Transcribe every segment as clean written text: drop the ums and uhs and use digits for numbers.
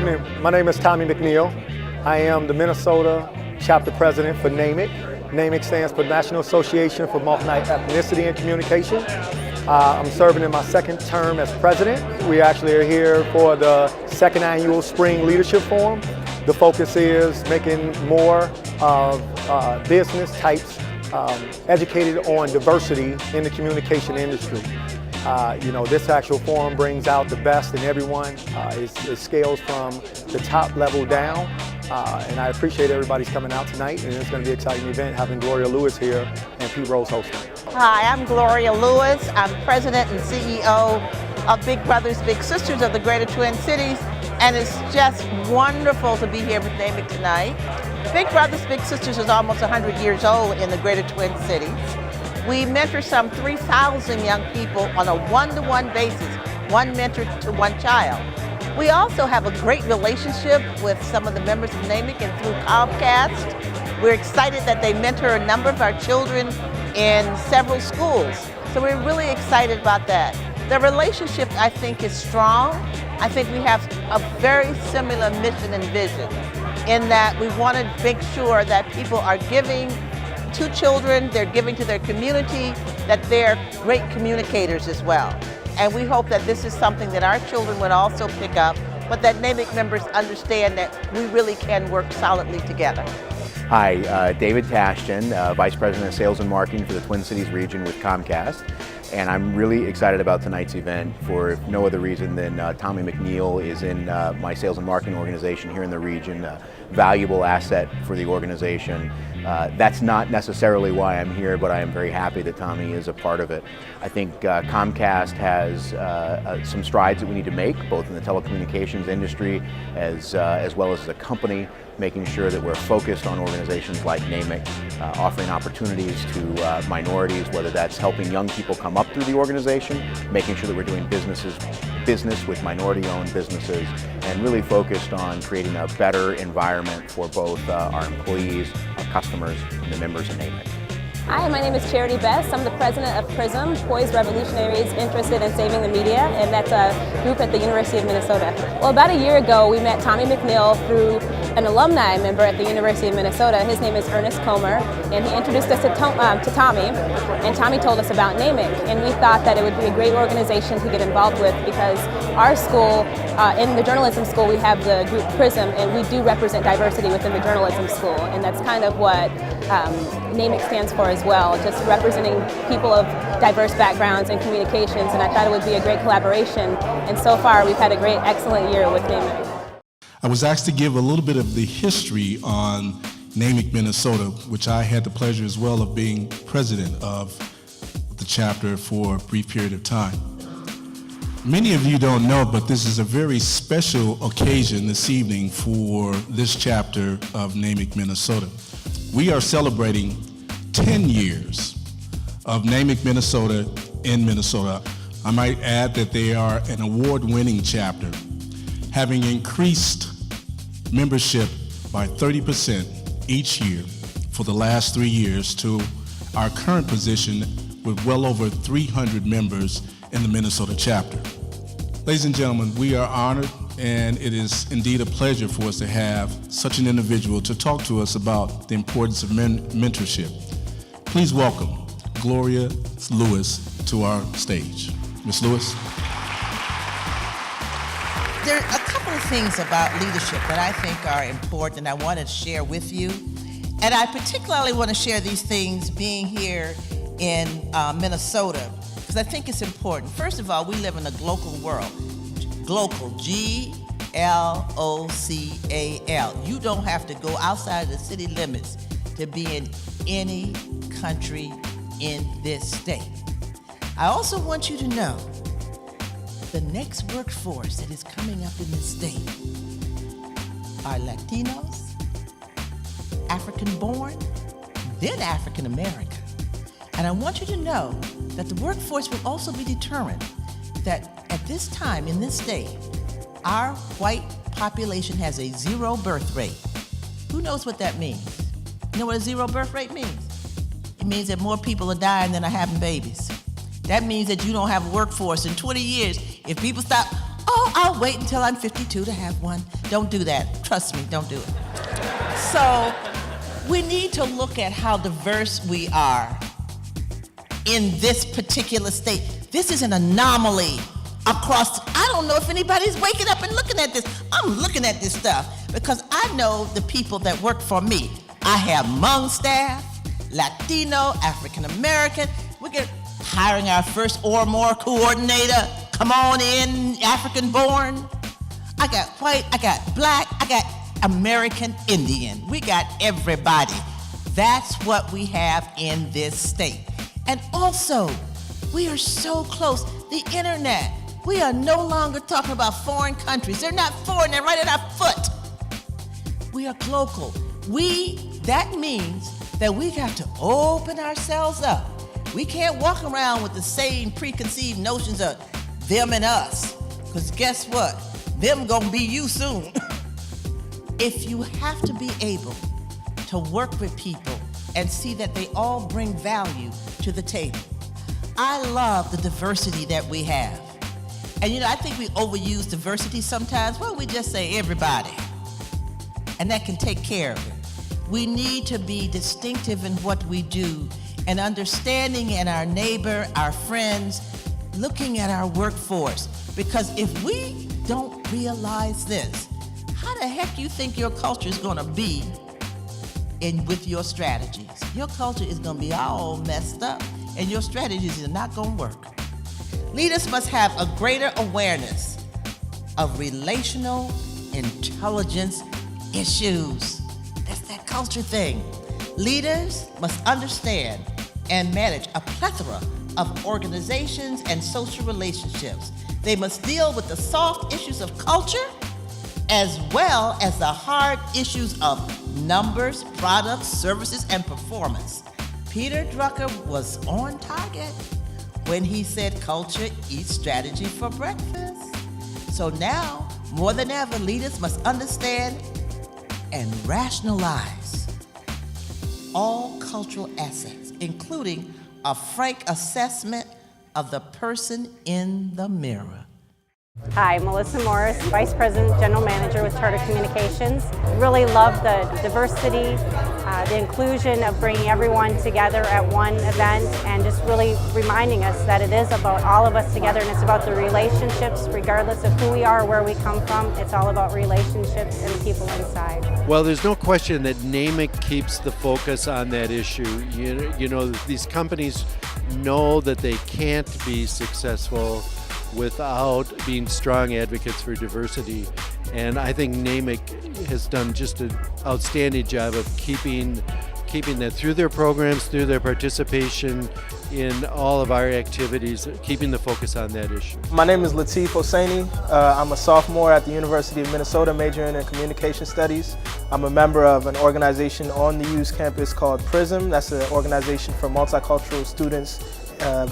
evening. My name is Tommy McNeal. I am the Minnesota chapter president for NAMIC. NAMIC stands for National Association for Multi-Ethnicity and Communication. I'm serving in my second term as president. We actually are here for the second annual Spring Leadership Forum. The focus is making more business types educated on diversity in the communication industry. This actual forum brings out the best in everyone. It scales from the top level down. And I appreciate everybody's coming out tonight, and it's going to be an exciting event having Gloria Lewis here and Pete Rhodes hosting. Hi, I'm Gloria Lewis. I'm President and CEO of Big Brothers Big Sisters of the Greater Twin Cities, and it's just wonderful to be here with NAMIC tonight. Big Brothers Big Sisters is almost 100 years old in the Greater Twin Cities. We mentor some 3,000 young people on a one-to-one basis, one mentor to one child. We also have a great relationship with some of the members of NAMIC and through Comcast. We're excited that they mentor a number of our children in several schools. So we're really excited about that. The relationship, I think, is strong. I think we have a very similar mission and vision in that we want to make sure that people are giving to children, they're giving to their community, that they're great communicators as well. And we hope that this is something that our children would also pick up, but that NAMIC members understand that we really can work solidly together. Hi, David Tashton, Vice President of Sales and Marketing for the Twin Cities region with Comcast. And I'm really excited about tonight's event for no other reason than Tommy McNeal is in my sales and marketing organization here in the region, a valuable asset for the organization. That's not necessarily why I'm here, but I am very happy that Tommy is a part of it. I think Comcast has some strides that we need to make, both in the telecommunications industry as well as the company, making sure that we're focused on organizations like NAMIC, offering opportunities to minorities, whether that's helping young people come up through the organization, making sure that we're doing business with minority-owned businesses, and really focused on creating a better environment for both our employees, our customers, and the members of NAMIC. Hi, my name is Charity Best. I'm the president of PRISM, Poised Revolutionaries Interested in Saving the Media, and that's a group at the University of Minnesota. Well, about a year ago, we met Tommy McNeal through an alumni member at the University of Minnesota. His name is Ernest Comer, and he introduced us to Tommy, and Tommy told us about NAMIC, and we thought that it would be a great organization to get involved with because our school, in the journalism school, we have the group PRISM, and we do represent diversity within the journalism school, and that's kind of what NAMIC stands for as well, just representing people of diverse backgrounds and communications, and I thought it would be a great collaboration, and so far we've had a great, excellent year with NAMIC. I was asked to give a little bit of the history on NAMIC Minnesota, which I had the pleasure as well of being president of the chapter for a brief period of time. Many of you don't know, but this is a very special occasion this evening for this chapter of NAMIC Minnesota. We are celebrating 10 years of NAMIC Minnesota in Minnesota. I might add that they are an award-winning chapter, having increased membership by 30% each year for the last 3 years to our current position with well over 300 members in the Minnesota chapter. Ladies and gentlemen, we are honored, and it is indeed a pleasure for us to have such an individual to talk to us about the importance of mentorship. Please welcome Gloria Lewis to our stage. Ms. Lewis. There are a couple of things about leadership that I think are important and I want to share with you. And I particularly want to share these things being here in Minnesota, because I think it's important. First of all, we live in a global world. Global, G-L-O-C-A-L. You don't have to go outside of the city limits to be in any country in this state. I also want you to know the next workforce that is coming up in this state are Latinos, African-born, then African-American. And I want you to know that the workforce will also be determined that at this time in this state, our white population has a zero birth rate. Who knows what that means? You know what a zero birth rate means? It means that more people are dying than are having babies. That means that you don't have a workforce in 20 years. If people stop, Oh, I'll wait until I'm 52 to have one. Don't do that. Trust me, don't do it. So we need to look at how diverse we are in this particular state. This is an anomaly across. I don't know if anybody's waking up and looking at this. I'm looking at this stuff because I know the people that work for me. I have Hmong staff, Latino, African American. We're hiring our first or more coordinator. Come on in, African born. I got white, I got black, I got American Indian. We got everybody. That's what we have in this state. And also, we are so close. The internet. We are no longer talking about foreign countries. They're not foreign, they're right at our foot. We are global. That means that we got to open ourselves up. We can't walk around with the same preconceived notions of them and us. Because guess what? Them gonna be you soon. If you have to be able to work with people and see that they all bring value to the table. I love the diversity that we have. And I think we overuse diversity sometimes. Well, we just say everybody. And that can take care of it. We need to be distinctive in what we do and understanding in our neighbor, our friends, looking at our workforce. Because if we don't realize this, how the heck you think your culture is gonna be with your strategies? Your culture is gonna be all messed up and your strategies are not gonna work. Leaders must have a greater awareness of relational intelligence issues. That's that culture thing. Leaders must understand and manage a plethora of organizations and social relationships. They must deal with the soft issues of culture as well as the hard issues of numbers, products, services, and performance. Peter Drucker was on target when he said culture eats strategy for breakfast. So now, more than ever, leaders must understand and rationalize all cultural assets, including a frank assessment of the person in the mirror. Hi, Melissa Morris, Vice President, General Manager with Charter Communications. Really love the diversity, the inclusion of bringing everyone together at one event and just really reminding us that it is about all of us together and it's about the relationships regardless of who we are or where we come from. It's all about relationships and the people inside. Well, there's no question that NAMIC keeps the focus on that issue. You know, these companies know that they can't be successful without being strong advocates for diversity. And I think NAMIC has done just an outstanding job of keeping that through their programs, through their participation in all of our activities, keeping the focus on that issue. My name is Latif Hosseini. I'm a sophomore at the University of Minnesota, majoring in communication studies. I'm a member of an organization on the U's campus called PRISM. That's an organization for multicultural students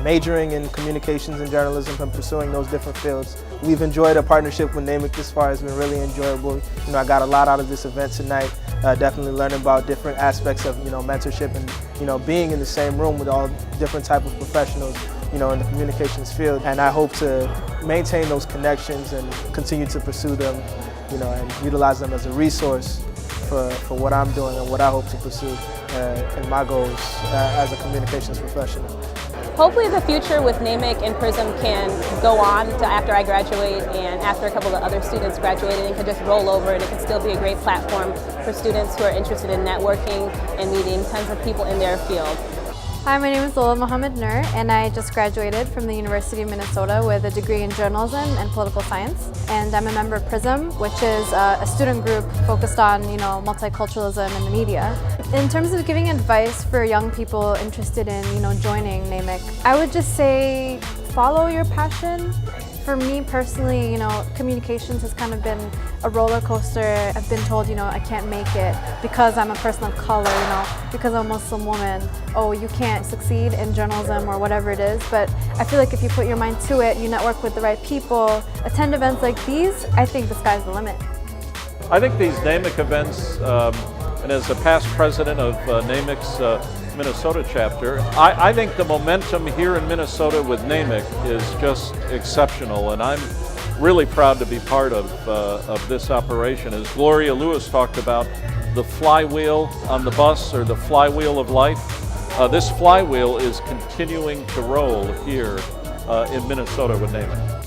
majoring in communications and journalism and pursuing those different fields. We've enjoyed a partnership with NAMIC this far. It's been really enjoyable. I got a lot out of this event tonight. Definitely learning about different aspects of mentorship and being in the same room with all different type of professionals in the communications field. And I hope to maintain those connections and continue to pursue them and utilize them as a resource for what I'm doing and what I hope to pursue in my goals as a communications professional. Hopefully the future with NAMIC and PRISM can go on to after I graduate and after a couple of other students graduated and can just roll over and it can still be a great platform for students who are interested in networking and meeting tons of people in their field. Hi, my name is Lola Mohammed Nur and I just graduated from the University of Minnesota with a degree in journalism and political science. And I'm a member of PRISM, which is a student group focused on multiculturalism in the media. In terms of giving advice for young people interested in joining NAMIC, I would just say follow your passion. For me personally, communications has kind of been a roller coaster. I've been told, I can't make it because I'm a person of color, because I'm a Muslim woman. Oh, you can't succeed in journalism or whatever it is. But I feel like if you put your mind to it, you network with the right people, attend events like these, I think the sky's the limit. I think these NAMIC events, and as a past president of NAMIC's Minnesota chapter, I think the momentum here in Minnesota with NAMIC is just exceptional, and I'm really proud to be part of this operation. As Gloria Lewis talked about, the flywheel on the bus, or the flywheel of life, this flywheel is continuing to roll here in Minnesota with NAMIC.